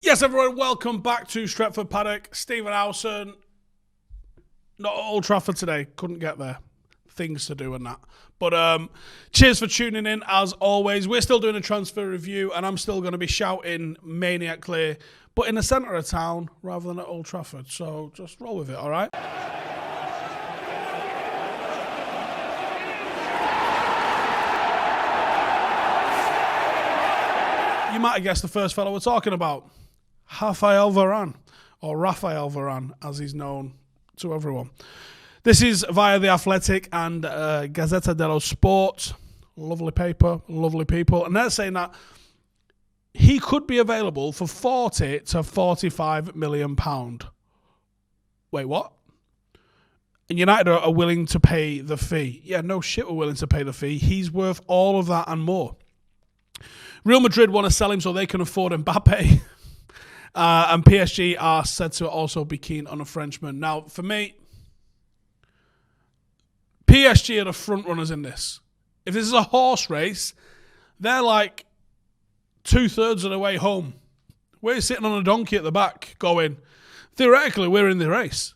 Yes, everyone, welcome back to Stretford, Paddock. Stephen Howson, not at Old Trafford today, couldn't get there. Things to do and that. But cheers for tuning in, as always. We're still doing a transfer review, and I'm still going to be shouting Maniac Clear, but in the centre of town rather than at Old Trafford. So just roll with it, all right? You might have guessed the first fellow we're talking about. Raphael Varane, or Raphael Varane, as he's known to everyone. This is via The Athletic and Gazzetta dello Sport. Lovely paper, lovely people. And they're saying that he could be available for £40 to £45 million. Wait, what? And United are willing to pay the fee. Yeah, no shit, we're willing to pay the fee. He's worth all of that and more. Real Madrid want to sell him so they can afford Mbappe. And PSG are said to also be keen on a Frenchman. Now, for me, PSG are the front runners in this. If this is a horse race, they're like 2/3 of the way home. We're sitting on a donkey at the back going, theoretically, we're in the race.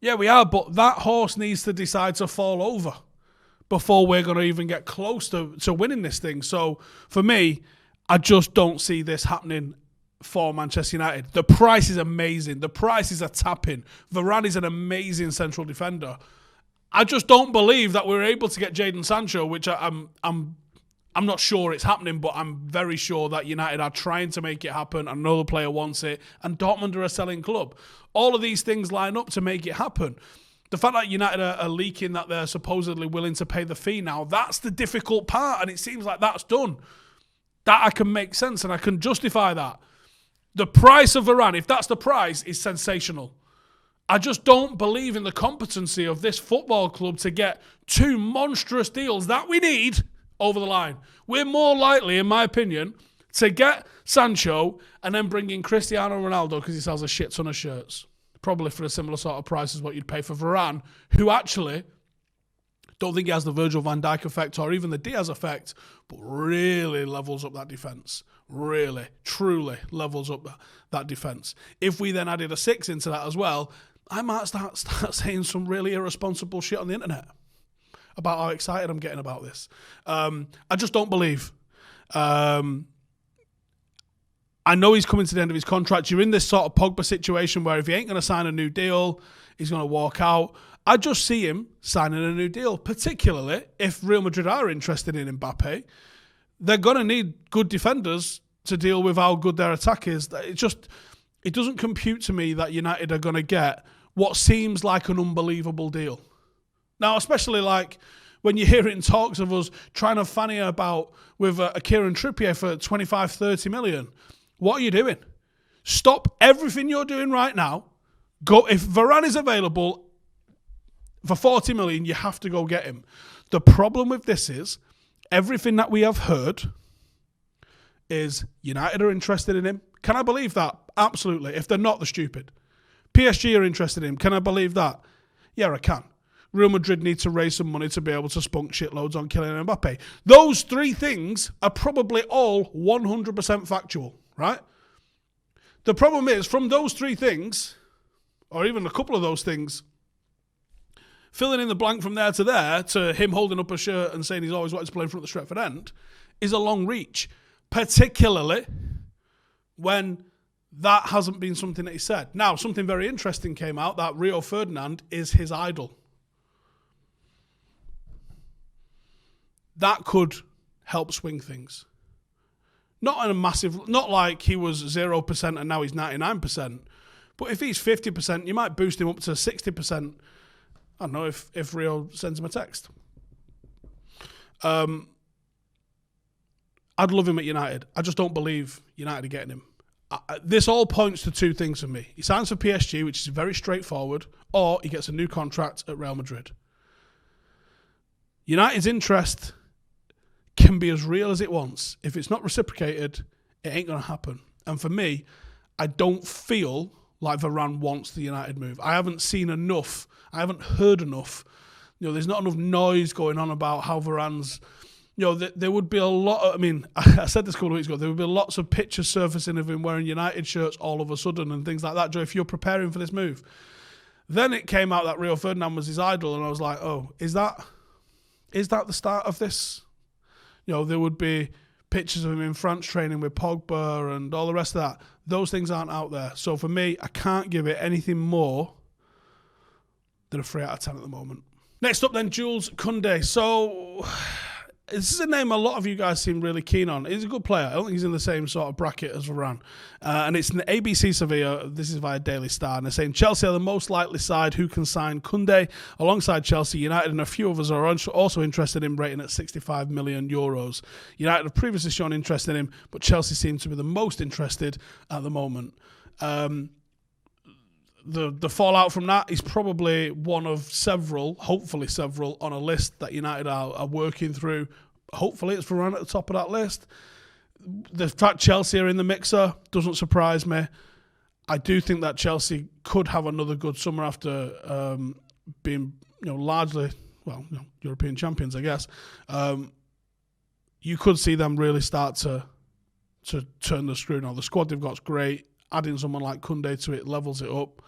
Yeah, we are, but that horse needs to decide to fall over before we're going to even get close to winning this thing. So, for me, I just don't see this happening for Manchester United. The price is amazing. The prices are tapping. Varane is an amazing central defender. I just don't believe that we're able to get Jadon Sancho, which I'm not sure it's happening, but I'm very sure that United are trying to make it happen. I know the player wants it, and Dortmund are a selling club. All of these things line up to make it happen. The fact that United are leaking that they're supposedly willing to pay the fee now, that's the difficult part, and it seems like that's done. That I can make sense, and I can justify that. The price of Varane, if that's the price, is sensational. I just don't believe in the competency of this football club to get two monstrous deals that we need over the line. We're more likely, in my opinion, to get Sancho and then bring in Cristiano Ronaldo because he sells a shit ton of shirts. Probably for a similar sort of price as what you'd pay for Varane, who actually don't think he has the Virgil van Dijk effect or even the Diaz effect, but really levels up that defence. Really, truly levels up that defence. If we then added a 6 into that as well, I might start saying some really irresponsible shit on the internet about how excited I'm getting about this. I just don't believe. I know he's coming to the end of his contract. You're in this sort of Pogba situation where if he ain't going to sign a new deal, he's going to walk out. I just see him signing a new deal, particularly if Real Madrid are interested in Mbappe. They're going to need good defenders to deal with how good their attack is. It doesn't compute to me that United are going to get what seems like an unbelievable deal. Now, especially like when you're hearing talks of us trying to fanny about with a Kieran Trippier for 25, 30 million. What are you doing? Stop everything you're doing right now. Go. If Varane is available for 40 million, you have to go get him. The problem with this is everything that we have heard is United are interested in him. Can I believe that? Absolutely. If they're not, they're stupid. PSG are interested in him. Can I believe that? Yeah, I can. Real Madrid need to raise some money to be able to spunk shitloads on Kylian Mbappe. Those three things are probably all 100% factual, right? The problem is, from those three things, or even a couple of those things, filling in the blank from there to him holding up a shirt and saying he's always wanted to play in front of the Stretford end is a long reach, particularly when that hasn't been something that he said. Now, something very interesting came out that Rio Ferdinand is his idol. That could help swing things. Not in a massive, not like he was 0% and now he's 99%. But if he's 50%, you might boost him up to 60%. I don't know if Rio sends him a text. I'd love him at United. I just don't believe United are getting him. This all points to two things for me. He signs for PSG, which is very straightforward, or he gets a new contract at Real Madrid. United's interest can be as real as it wants. If it's not reciprocated, it ain't going to happen. And for me, I don't feel like Varane wants the United move. I haven't seen enough. I haven't heard enough. There's not enough noise going on about how Varane's there would be a lot of, I said this a couple of weeks ago, there would be lots of pictures surfacing of him wearing United shirts all of a sudden and things like that, Joe, if you're preparing for this move. Then it came out that Rio Ferdinand was his idol, and I was like, oh, is that the start of this? There would be pictures of him in France training with Pogba and all the rest of that. Those things aren't out there. So for me, I can't give it anything more than a 3 out of 10 at the moment. Next up then, Jules Kunday. So this is a name a lot of you guys seem really keen on. He's a good player. I don't think he's in the same sort of bracket as Varane. And it's an ABC Sevilla. This is via Daily Star. And they're saying Chelsea are the most likely side who can sign Kunday. Alongside Chelsea, United and a few others are also interested in rating at 65 million euros. United have previously shown interest in him, but Chelsea seem to be the most interested at the moment. The fallout from that is probably one of several, hopefully several, on a list that United are working through. Hopefully it's Varane at the top of that list. The fact Chelsea are in the mixer doesn't surprise me. I do think that Chelsea could have another good summer after being largely, European champions, I guess. You could see them really start to turn the screw now. The squad they've got's great. Adding someone like Kunday to it levels it up.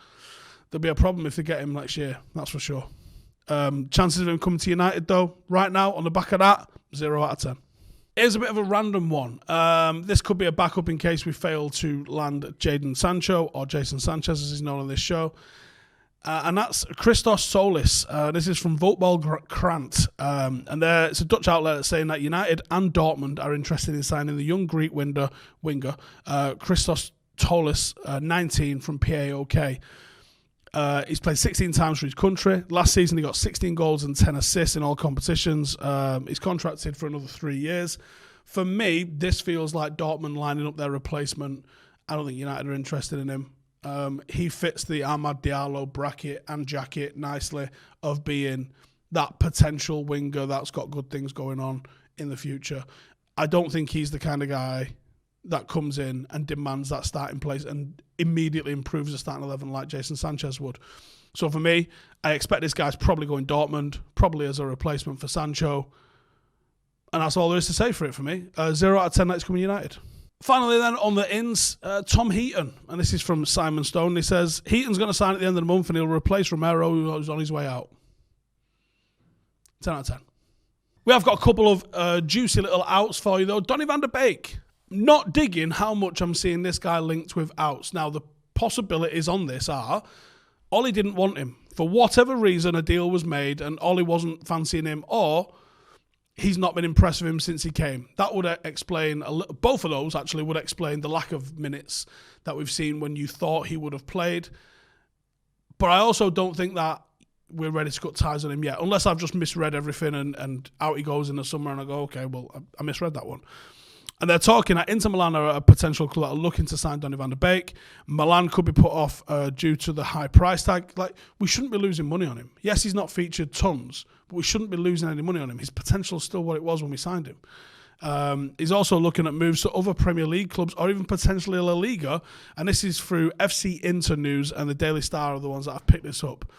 There'll be a problem if they get him next year, that's for sure. Chances of him coming to United, though, right now, on the back of that, 0 out of 10. Here's a bit of a random one. This could be a backup in case we fail to land Jadon Sancho, or Jason Sanchez, as he's known on this show. And that's Christos Tallis. This is from Voetbal Krant. And it's a Dutch outlet saying that United and Dortmund are interested in signing the young Greek winger Christos Tallis, 19, from PAOK. He's played 16 times for his country. Last season, he got 16 goals and 10 assists in all competitions. He's contracted for another 3 years. For me, this feels like Dortmund lining up their replacement. I don't think United are interested in him. He fits the Amad Diallo bracket and jacket nicely of being that potential winger that's got good things going on in the future. I don't think he's the kind of guy that comes in and demands that starting place and immediately improves the starting 11 like Jason Sanchez would. So for me, I expect this guy's probably going Dortmund, probably as a replacement for Sancho. And that's all there is to say for it for me. 0 out of 10 that's coming United. Finally then, on the ins, Tom Heaton. And this is from Simon Stone. He says, Heaton's going to sign at the end of the month and he'll replace Romero, who's on his way out. 10 out of 10. We have got a couple of juicy little outs for you, though. Donny van der Beek. Not digging how much I'm seeing this guy linked with outs. Now, the possibilities on this are Ollie didn't want him. For whatever reason, a deal was made and Ollie wasn't fancying him, or he's not been impressed with him since he came. That would explain, both of those actually would explain the lack of minutes that we've seen when you thought he would have played. But I also don't think that we're ready to cut ties on him yet, unless I've just misread everything and out he goes in the summer and I go, okay, well, I misread that one. And they're talking at Inter Milan are a potential club that are looking to sign Donny van der Beek. Milan could be put off due to the high price tag. We shouldn't be losing money on him. Yes, he's not featured tons, but we shouldn't be losing any money on him. His potential is still what it was when we signed him. He's also looking at moves to other Premier League clubs or even potentially La Liga. And this is through FC Inter News and the Daily Star are the ones that have picked this up.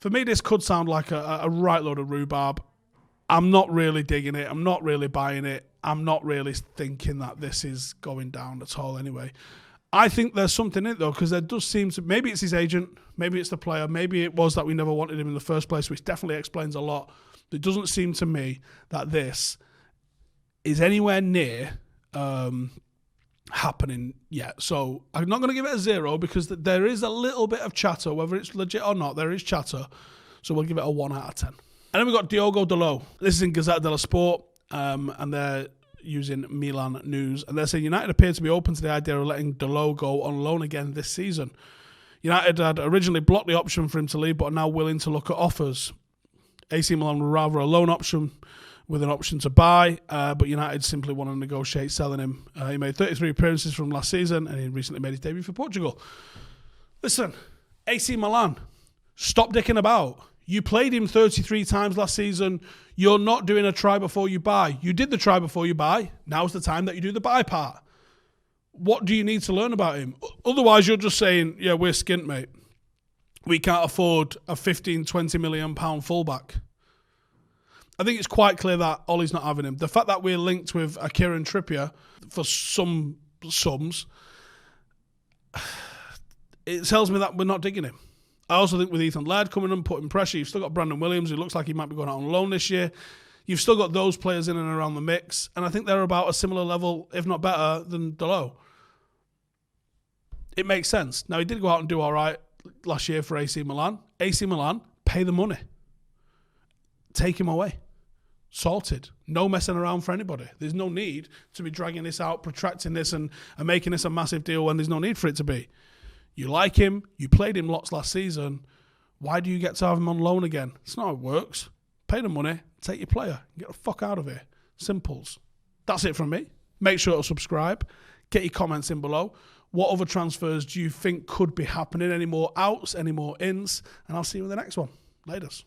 For me, this could sound like a right load of rhubarb. I'm not really digging it. I'm not really buying it. I'm not really thinking that this is going down at all anyway. I think there's something in it, though, because there does seem to... Maybe it's his agent. Maybe it's the player. Maybe it was that we never wanted him in the first place, which definitely explains a lot. It doesn't seem to me that this is anywhere near happening yet. So I'm not going to give it a 0 because there is a little bit of chatter, whether it's legit or not. There is chatter. So we'll give it a 1 out of 10. And then we've got Diogo Dalot. This is in Gazzetta dello Sport, and they're using Milan News. And they're saying United appear to be open to the idea of letting Dalot go on loan again this season. United had originally blocked the option for him to leave, but are now willing to look at offers. AC Milan would rather a loan option with an option to buy, but United simply want to negotiate selling him. He made 33 appearances from last season, and he recently made his debut for Portugal. Listen, AC Milan, stop dicking about. You played him 33 times last season. You're not doing a try before you buy. You did the try before you buy. Now's the time that you do the buy part. What do you need to learn about him? Otherwise, you're just saying, yeah, we're skint, mate. We can't afford a 15, 20 million pound fullback. I think it's quite clear that Ollie's not having him. The fact that we're linked with a Kieran Trippier for some sums, it tells me that we're not digging him. I also think with Ethan Laird coming and putting pressure, you've still got Brandon Williams, who looks like he might be going out on loan this year. You've still got those players in and around the mix, and I think they're about a similar level, if not better, than Dalot. It makes sense. Now, he did go out and do all right last year for AC Milan. AC Milan, pay the money. Take him away. Sorted. No messing around for anybody. There's no need to be dragging this out, protracting this and making this a massive deal when there's no need for it to be. You like him. You played him lots last season. Why do you get to have him on loan again? It's not how it works. Pay the money. Take your player. Get the fuck out of here. Simples. That's it from me. Make sure to subscribe. Get your comments in below. What other transfers do you think could be happening? Any more outs? Any more ins? And I'll see you in the next one. Laters.